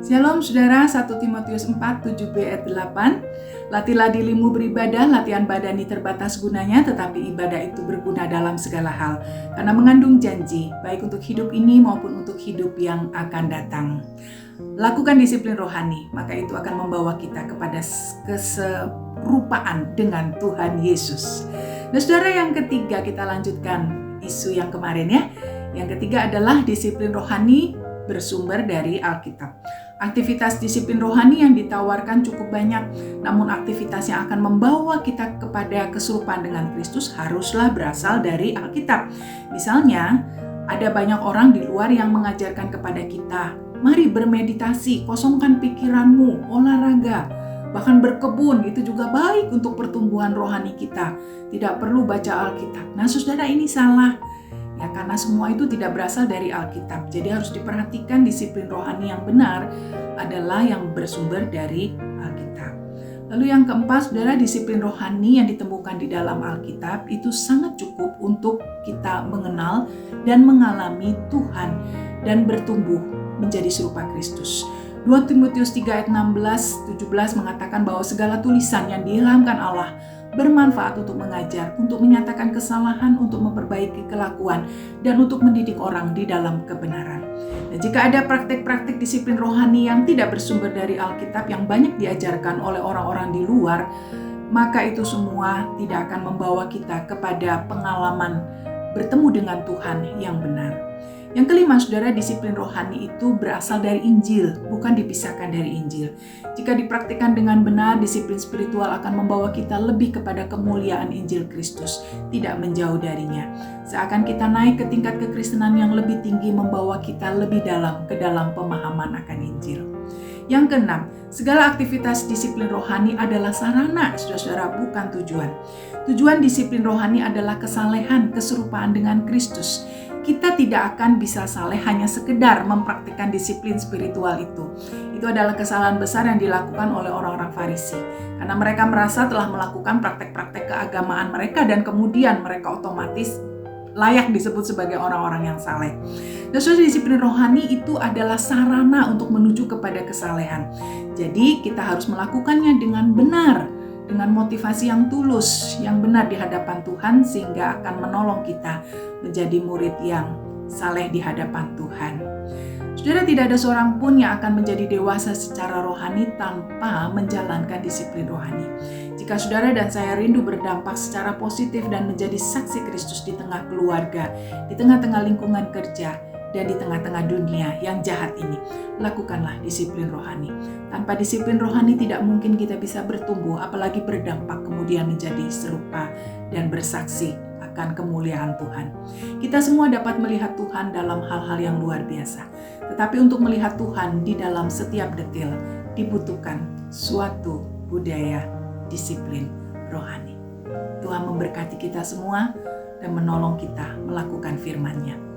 Shalom saudara, 1 Timotius 4, 7b ayat 8. Latihlah dirimu beribadah, latihan badani terbatas gunanya, tetapi ibadah itu berguna dalam segala hal. Karena mengandung janji, baik untuk hidup ini maupun untuk hidup yang akan datang. Lakukan disiplin rohani, maka itu akan membawa kita kepada keserupaan dengan Tuhan Yesus. Nah saudara, yang ketiga kita lanjutkan isu yang kemarin ya. Yang ketiga adalah disiplin rohani bersumber dari Alkitab. Aktivitas disiplin rohani yang ditawarkan cukup banyak, namun aktivitas yang akan membawa kita kepada keserupaan dengan Kristus haruslah berasal dari Alkitab. Misalnya, ada banyak orang di luar yang mengajarkan kepada kita, mari bermeditasi, kosongkan pikiranmu, olahraga, bahkan berkebun, itu juga baik untuk pertumbuhan rohani kita. Tidak perlu baca Alkitab. Nah, saudara, ini salah. Ya, karena semua itu tidak berasal dari Alkitab. Jadi harus diperhatikan disiplin rohani yang benar adalah yang bersumber dari Alkitab. Lalu yang keempat, saudara, disiplin rohani yang ditemukan di dalam Alkitab itu sangat cukup untuk kita mengenal dan mengalami Tuhan dan bertumbuh menjadi serupa Kristus. 2 Timotius 3 ayat 16-17 mengatakan bahwa segala tulisan yang diilhamkan Allah bermanfaat untuk mengajar, untuk menyatakan kesalahan, untuk memperbaiki kelakuan, dan untuk mendidik orang di dalam kebenaran. Nah, jika ada praktik-praktik disiplin rohani yang tidak bersumber dari Alkitab yang banyak diajarkan oleh orang-orang di luar, maka itu semua tidak akan membawa kita kepada pengalaman bertemu dengan Tuhan yang benar. Yang kelima, saudara, disiplin rohani itu berasal dari Injil, bukan dipisahkan dari Injil. Jika dipraktikkan dengan benar, disiplin spiritual akan membawa kita lebih kepada kemuliaan Injil Kristus, tidak menjauh darinya. Seakan kita naik ke tingkat kekristenan yang lebih tinggi, membawa kita lebih dalam ke dalam pemahaman akan Injil. Yang keenam, segala aktivitas disiplin rohani adalah sarana, saudara-saudara, bukan tujuan. Tujuan disiplin rohani adalah kesalehan, keserupaan dengan Kristus. Kita tidak akan bisa saleh hanya sekedar mempraktikkan disiplin spiritual itu. Itu adalah kesalahan besar yang dilakukan oleh orang-orang Farisi. Karena mereka merasa telah melakukan praktek-praktek keagamaan mereka dan kemudian mereka otomatis layak disebut sebagai orang-orang yang saleh. Dan disiplin rohani itu adalah sarana untuk menuju kepada kesalehan. Jadi kita harus melakukannya dengan benar, dengan motivasi yang tulus, yang benar di hadapan Tuhan, sehingga akan menolong kita menjadi murid yang saleh di hadapan Tuhan. Saudara, tidak ada seorang pun yang akan menjadi dewasa secara rohani tanpa menjalankan disiplin rohani. Jika saudara dan saya rindu berdampak secara positif dan menjadi saksi Kristus di tengah keluarga, di tengah-tengah lingkungan kerja, dan di tengah-tengah dunia yang jahat ini, lakukanlah disiplin rohani. Tanpa disiplin rohani tidak mungkin kita bisa bertumbuh, apalagi berdampak kemudian menjadi serupa dan bersaksi akan kemuliaan Tuhan. Kita semua dapat melihat Tuhan dalam hal-hal yang luar biasa. Tetapi untuk melihat Tuhan di dalam setiap detail dibutuhkan suatu budaya disiplin rohani. Tuhan memberkati kita semua dan menolong kita melakukan firman-Nya.